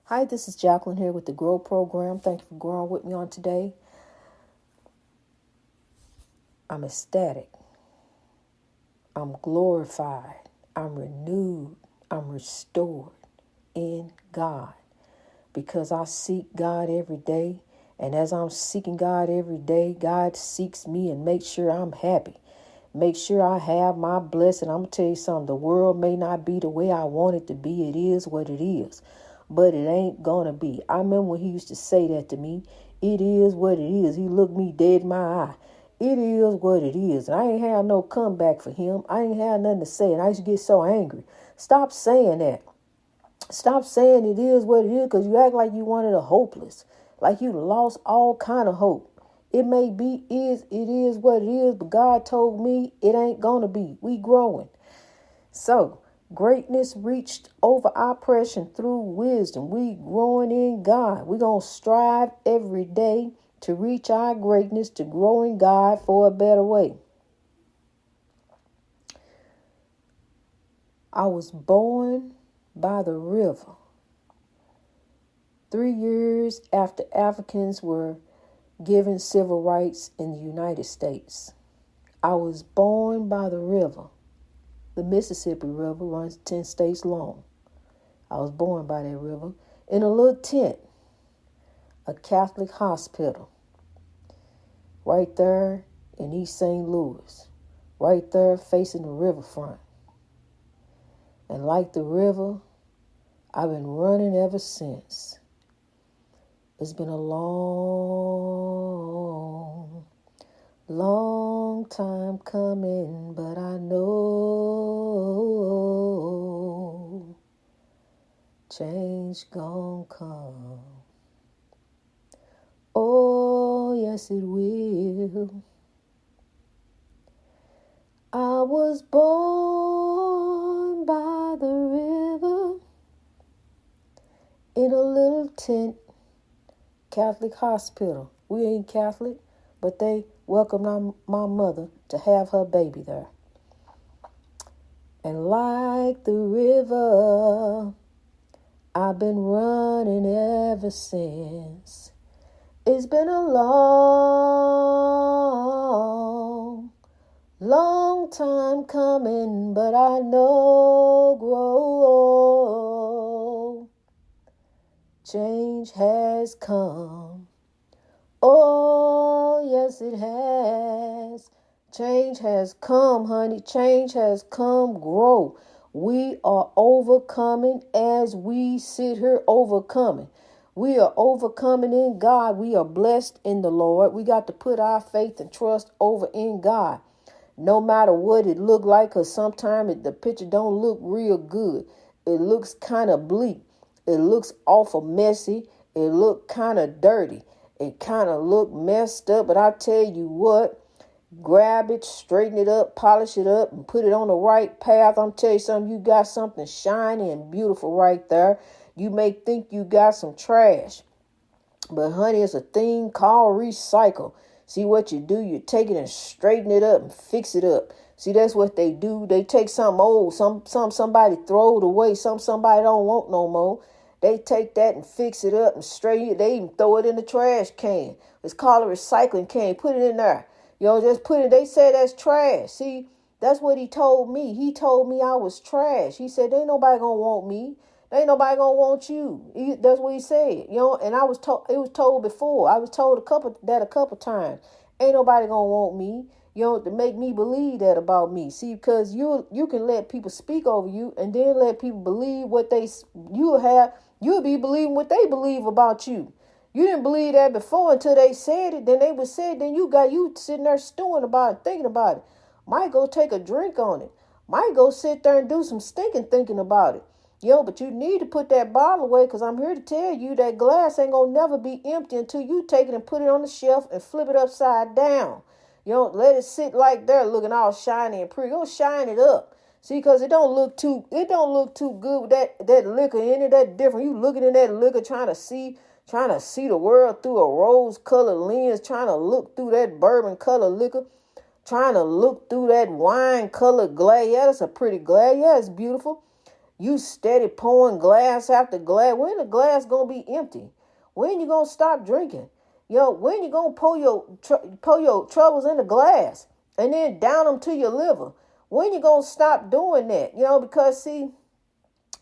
Hi, this is Jacqueline here with the Grow Program. Thank you for growing with me on today. I'm ecstatic. I'm glorified. I'm renewed. I'm restored in God because I seek God every day. And as I'm seeking God every day, God seeks me and makes sure I'm happy. Make sure I have my blessing. I'm going to tell you something. The world may not be the way I want it to be. It is what it is. But it ain't going to be. I remember when he used to say that to me. It is what it is. He looked me dead in my eye. It is what it is. And I ain't had no comeback for him. I ain't had nothing to say. And I used to get so angry. Stop saying that. Stop saying it is what it is because you act like you wanted a hopeless. Like you lost all kind of hope. It may be, it is what it is, but God told me it ain't gonna be. We growing. So, greatness reached over oppression through wisdom. We growing in God. We gonna strive every day to reach our greatness, to grow in God for a better way. I was born by the river 3 years after Africans were given civil rights in the United States. I was born by the river. The Mississippi River runs 10 states long. I was born by that river in a little tent, a Catholic hospital, right there in East St. Louis, right there facing the riverfront. And like the river, I've been running ever since. It's been a long time coming, but I know change gon' come. Oh, yes it will. I was born by the river in a little tent, Catholic hospital. We ain't Catholic, but they welcomed my mother to have her baby there. And like the river, I've been running ever since. It's been a long time coming, but I know change has come. Oh, yes, it has. Change has come, honey. Change has come. Grow. We are overcoming as we sit here overcoming. We are overcoming in God. We are blessed in the Lord. We got to put our faith and trust over in God. No matter what it look like, because sometimes the picture don't look real good. It looks kind of bleak. It looks awful messy. It look kind of dirty. It kind of look messed up. But I tell you what, grab it, straighten it up, polish it up, and put it on the right path. I'm telling you something, you got something shiny and beautiful right there. You may think you got some trash, but honey, it's a thing called recycle. See what you do? You take it and straighten it up and fix it up. See, that's what they do. They take something old, somebody throw it away, somebody don't want no more. They take that and fix it up and straighten it. They even throw it in the trash can. It's called a recycling can. Put it in there. Just put it. They say that's trash. See, that's what he told me. He told me I was trash. He said, ain't nobody gonna want me. Ain't nobody gonna want you. That's what he said. And I was told, it was told before. I was told a couple times. Ain't nobody gonna want me. To make me believe that about me. See, because you can let people speak over you and then let people believe what you'll be believing what they believe about you. You didn't believe that before until they said it. Then they would say it. Then you sitting there stewing about it, thinking about it. Might go take a drink on it. Might go sit there and do some thinking about it. But you need to put that bottle away because I'm here to tell you that glass ain't going to never be empty until you take it and put it on the shelf and flip it upside down. Let it sit like there looking all shiny and pretty. Go shine it up. See, because it don't look too good with that liquor in it. That different. You looking in that liquor trying to see the world through a rose-colored lens, trying to look through that bourbon-colored liquor, trying to look through that wine-colored glass. Yeah, that's a pretty glass. Yeah, it's beautiful. You steady pouring glass after glass. When the glass gonna be empty? When you gonna stop drinking? When you gonna pour your troubles in the glass and then down them to your liver? When you gonna stop doing that? Because see,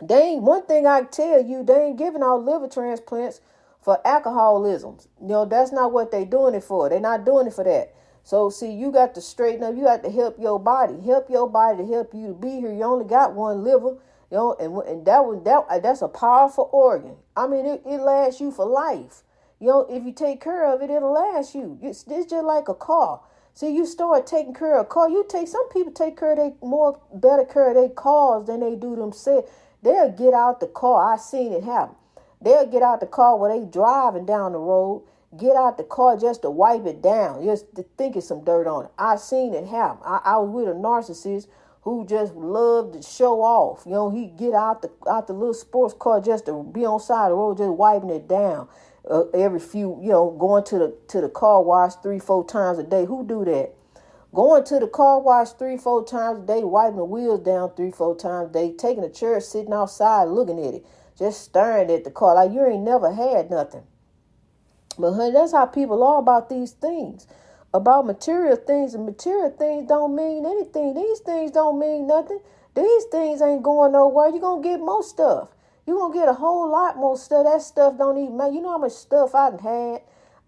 they ain't one thing I tell you, they ain't giving out liver transplants for alcoholism. That's not what they doing it for. They're not doing it for that. So see, you got to straighten up. You got to help your body. Help your body to help you to be here. You only got one liver, and that's a powerful organ. I mean, it lasts you for life. If you take care of it, it'll last you. It's just like a car. See, you start taking care of a car. Some people take better care of their cars than they do themselves. They'll get out the car. I seen it happen. They'll get out the car while they driving down the road. Get out the car just to wipe it down, just to think it's some dirt on it. I seen it happen. I was with a narcissist who just loved to show off. He get out the little sports car just to be on side of the road, just wiping it down. Every few, going to the car wash 3-4 times a day. Who do that? Going to the car wash 3-4 times a day, wiping the wheels down 3-4 times a day, taking a chair, sitting outside looking at it, just staring at the car like you ain't never had nothing. But honey, that's how people are about these things, about material things, and material things don't mean anything. These things don't mean nothing. These things ain't going nowhere. You're going to get more stuff. You're going to get a whole lot more stuff. That stuff don't even matter. You know how much stuff I done had?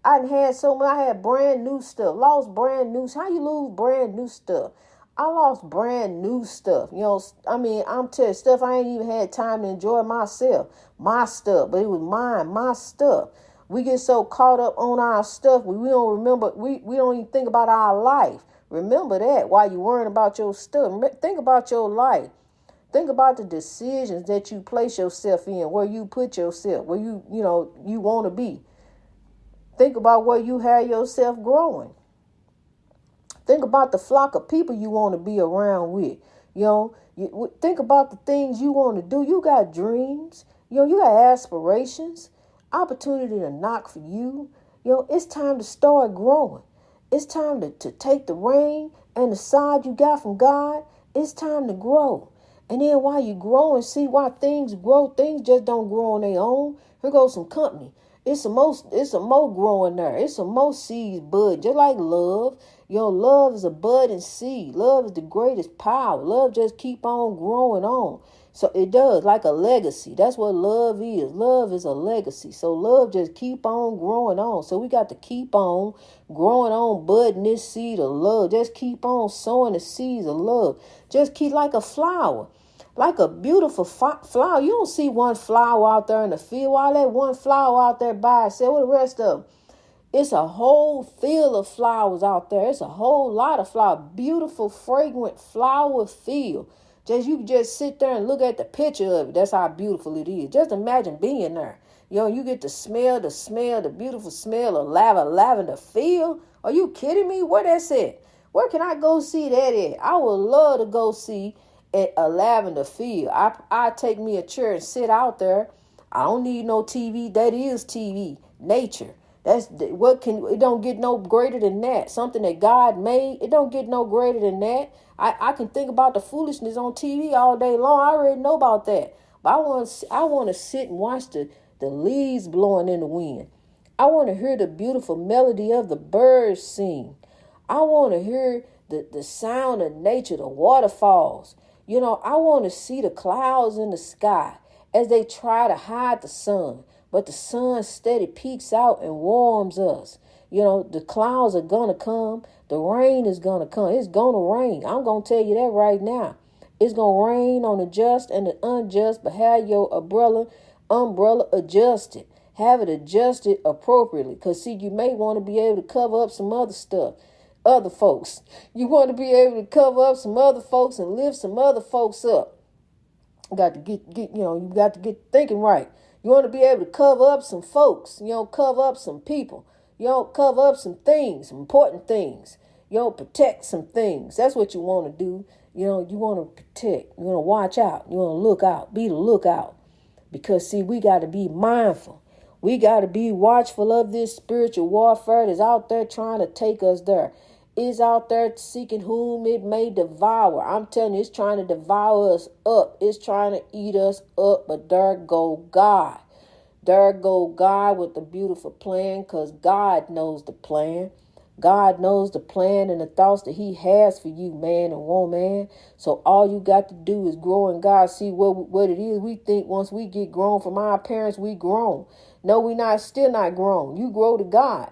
I done had so much. I had brand new stuff. Lost brand new. How you lose brand new stuff? I lost brand new stuff. I'm telling you, stuff I ain't even had time to enjoy myself. My stuff. But it was mine. My stuff. We get so caught up on our stuff. We don't remember. We don't even think about our life. Remember that while you're worrying about your stuff. Think about your life. Think about the decisions that you place yourself in, where you put yourself, where you want to be. Think about where you have yourself growing. Think about the flock of people you want to be around with. Think about the things you want to do. You got dreams. You got aspirations. Opportunity to knock for you. It's time to start growing. It's time to take the reign and the side you got from God. It's time to grow. And then while you grow and see why things grow, things just don't grow on their own. Here goes some company. It's a more growing there. It's a more seeds bud, just like love. Love is a bud and seed. Love is the greatest power. Love just keep on growing on. So it does, like a legacy. That's what love is. Love is a legacy. So love just keep on growing on. So we got to keep on growing on, budding this seed of love. Just keep on sowing the seeds of love. Just keep like a flower. Like a beautiful flower. You don't see one flower out there in the field. Why that one flower out there by itself? What the rest of them? It's a whole field of flowers out there. It's a whole lot of flowers. Beautiful, fragrant flower field. You just sit there and look at the picture of it. That's how beautiful it is. Just imagine being there. You get to smell the beautiful smell of lavender field. Are you kidding me? Where that's at? Where can I go see that at? I would love to go see a lavender field. I take me a chair and sit out there. I don't need no TV. That is TV. Nature. It don't get no greater than that. Something that God made, it don't get no greater than that. I can think about the foolishness on TV all day long. I already know about that. But I want to sit and watch the leaves blowing in the wind. I want to hear the beautiful melody of the birds sing. I want to hear the sound of nature, the waterfalls. I want to see the clouds in the sky as they try to hide the sun. But the sun steady peeks out and warms us. The clouds are going to come. The rain is going to come. It's going to rain. I'm going to tell you that right now. It's going to rain on the just and the unjust, but have your umbrella adjusted. Have it adjusted appropriately. Because, see, you may want to be able to cover up some other stuff. Other folks. You want to be able to cover up some other folks and lift some other folks up. You got to get thinking right. You want to be able to cover up some folks, cover up some people, cover up some things, some important things, protect some things. That's what you want to do. You want to protect, you want to watch out, you want to look out, be the lookout. Because, see, we got to be mindful. We got to be watchful of this spiritual warfare that's out there trying to take us there. is out there seeking whom it may devour. I'm telling you, it's trying to devour us up. It's trying to eat us up. But there go God. There go God with the beautiful plan, because God knows the plan. God knows the plan and the thoughts that he has for you, man and woman. So all you got to do is grow in God. See what it is. We think once we get grown from our parents, we grown. No, we not, still not grown. You grow to God.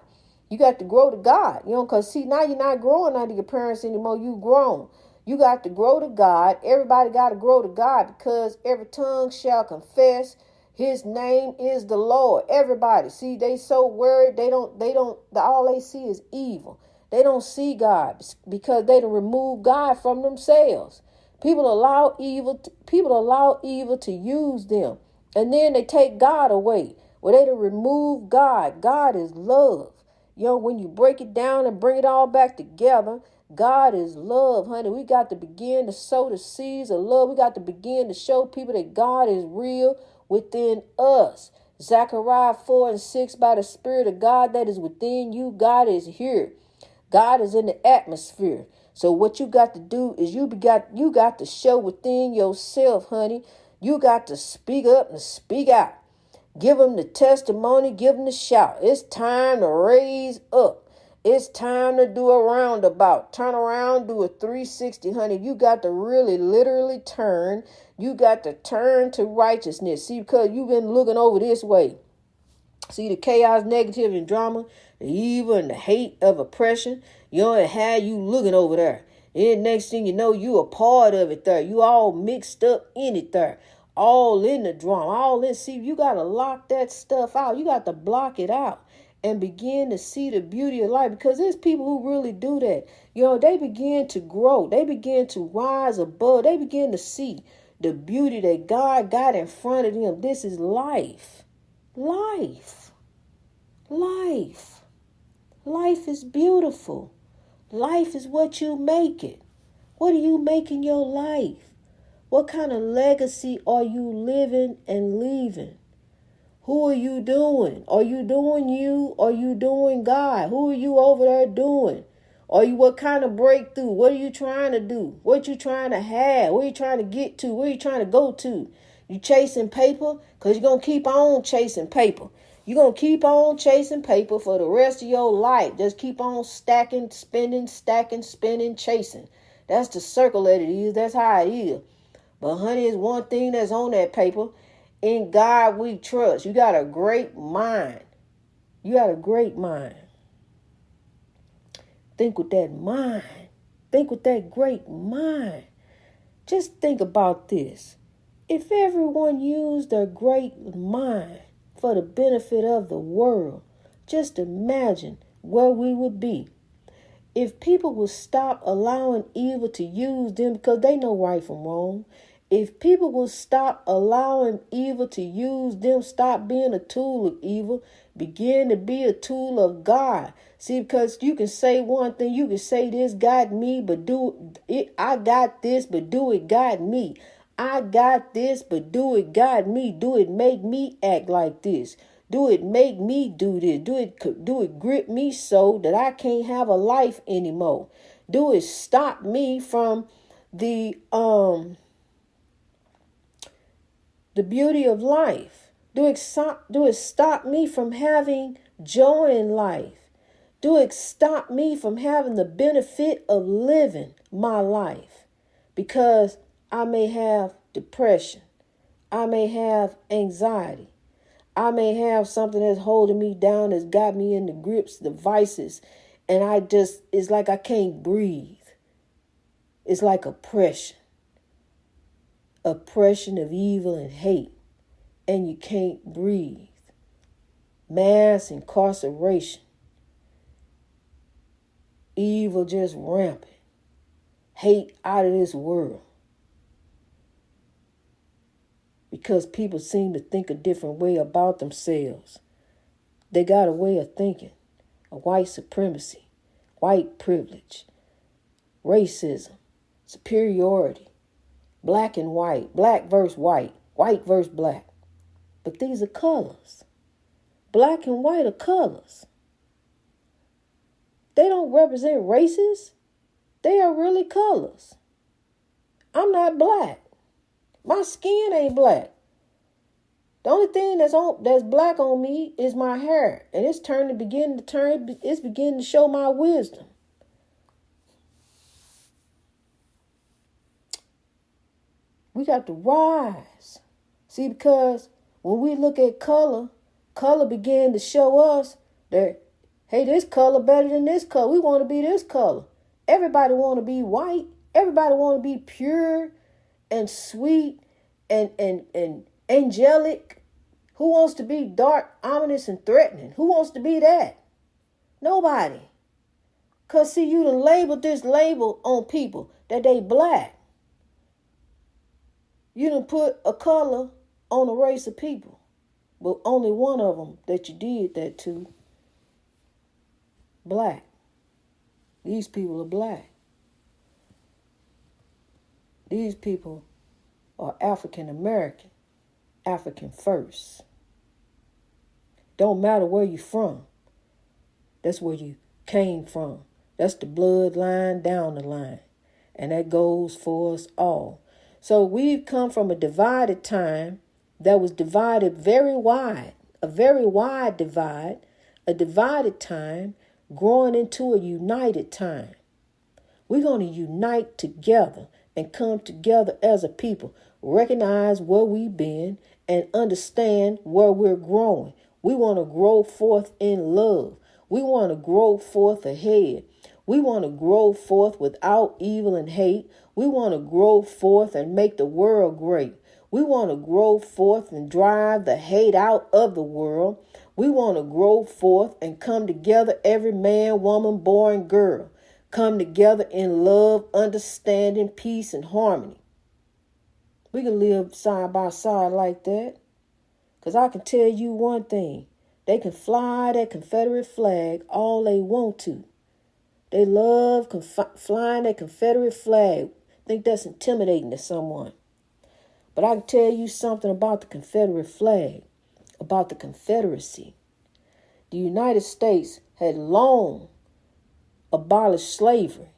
You got to grow to God, because see, now you're not growing under your parents anymore. You grown. You got to grow to God. Everybody got to grow to God, because every tongue shall confess his name is the Lord. Everybody, see, they so worried. All they see is evil. They don't see God because they don't remove God from themselves. People allow evil to use them. And then they take God away. Well, they don't remove God. God is love. When you break it down and bring it all back together, God is love, honey. We got to begin to sow the seeds of love. We got to begin to show people that God is real within us. Zechariah 4:6, by the Spirit of God that is within you, God is here. God is in the atmosphere. So what you got to do is you got to show within yourself, honey. You got to speak up and speak out. Give them the testimony. Give them the shout. It's time to raise up. It's time to do a roundabout. Turn around, do a 360, honey. You got to really literally turn. You got to turn to righteousness. See, because you've been looking over this way. See the chaos, negative, and drama, the evil and the hate of oppression. And how you looking over there. And next thing you know, you a part of it there. You all mixed up in it there. All in the drama. All in. See, you got to lock that stuff out. You got to block it out. And begin to see the beauty of life, because there's people who really do that. They begin to grow. They begin to rise above. They begin to see the beauty that God got in front of them. This is life. Life. Life. Life is beautiful. Life is what you make it. What are you making your life? What kind of legacy are you living and leaving? Who are you doing? Are you doing you? Are you doing God? Who are you over there doing? What kind of breakthrough? What are you trying to do? What you trying to have? Where you trying to get to? Where you trying to go to? You chasing paper? Because you're going to keep on chasing paper. You're going to keep on chasing paper for the rest of your life. Just keep on stacking, spending, chasing. That's the circle that it is. That's how it is. But honey, it's one thing that's on that paper. In God we trust. You got a great mind. You got a great mind. Think with that mind. Think with that great mind. Just think about this. If everyone used their great mind for the benefit of the world, just imagine where we would be. If people would stop allowing evil to use them because they know right from wrong. If people will stop allowing evil to use them, stop being a tool of evil, begin to be a tool of God. See, because you can say one thing, you can say this got me, but do it. I got this, but do it got me. I got this, but do it got me. Do it make me act like this. Do it make me do this. Do it grip me so that I can't have a life anymore. Do it stop me from the beauty of life. Do it stop me from having joy in life. Do it stop me from having the benefit of living my life. Because I may have depression. I may have anxiety. I may have something that's holding me down, that's got me in the grips, the vices. And it's like I can't breathe. It's like oppression. Oppression of evil and hate, and you can't breathe. Mass incarceration. Evil just rampant. Hate out of this world. Because people seem to think a different way about themselves. They got a way of thinking. A white supremacy, white privilege, racism, superiority. Black and white, black versus white versus black. But these are colors. Black and white are colors. They don't represent races. They are really colors. I'm not black. My skin ain't black. The only thing that's black on me is my hair. And it's beginning to show my wisdom. We got to rise. See, because when we look at color began to show us that, hey, this color better than this color. We want to be this color. Everybody want to be white. Everybody want to be pure and sweet and angelic. Who wants to be dark, ominous, and threatening? Who wants to be that? Nobody. Because, see, you done labeled this label on people that they black. You done put a color on a race of people. But only one of them that you did that to, black. These people are black. These people are African American. African first. Don't matter where you're from. That's where you came from. That's the bloodline down the line. And that goes for us all. So we've come from a divided time that was divided very wide. A very wide divide. A divided time growing into a united time. We're going to unite together and come together as a people. Recognize where we've been and understand where we're growing. We want to grow forth in love. We want to grow forth ahead. We want to grow forth without evil and hate. We want to grow forth and make the world great. We want to grow forth and drive the hate out of the world. We want to grow forth and come together, every man, woman, boy, and girl. Come together in love, understanding, peace, and harmony. We can live side by side like that. Because I can tell you one thing. They can fly that Confederate flag all they want to. They love flying that Confederate flag. Think that's intimidating to someone. But I can tell you something about the Confederate flag, about the Confederacy. The United States had long abolished slavery.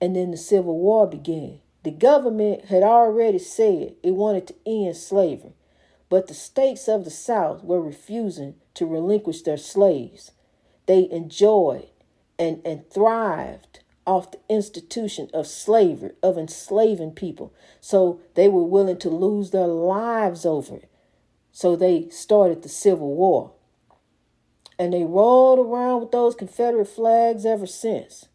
And then the Civil War began. The government had already said it wanted to end slavery, but the states of the South were refusing to relinquish their slaves. They enjoyed and thrived off the institution of slavery, of enslaving people. So they were willing to lose their lives over it. So they started the Civil War. And they rolled around with those Confederate flags ever since.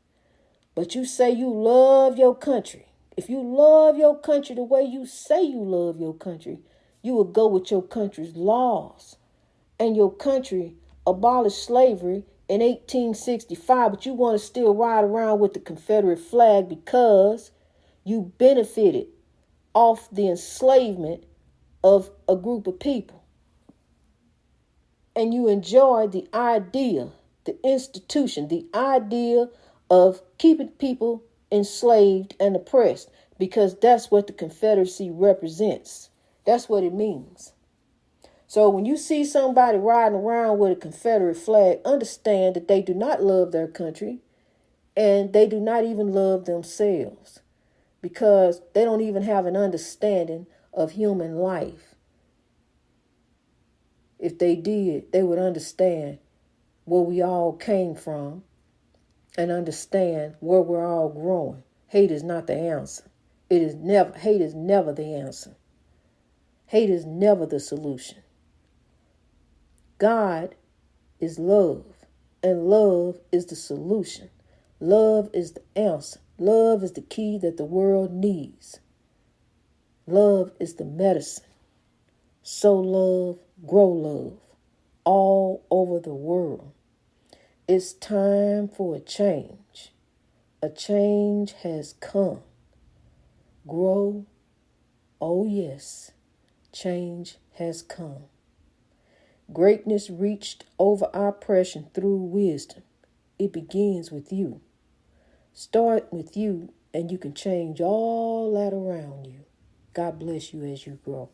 But you say you love your country. If you love your country the way you say you love your country, you will go with your country's laws. And your country abolished slavery in 1865, but you want to still ride around with the Confederate flag because you benefited off the enslavement of a group of people. And you enjoy the idea, the institution, the idea of keeping people enslaved and oppressed, because that's what the Confederacy represents. That's what it means. So when you see somebody riding around with a Confederate flag, understand that they do not love their country and they do not even love themselves, because they don't even have an understanding of human life. If they did, they would understand where we all came from and understand where we're all growing. Hate is not the answer. Hate is never the answer. Hate is never the solution. God is love, and love is the solution. Love is the answer. Love is the key that the world needs. Love is the medicine. Sow love, grow love, all over the world. It's time for a change. A change has come. Grow. Oh yes, change has come. Greatness reached over oppression through wisdom. It begins with you. Start with you, and you can change all that around you. God bless you as you grow.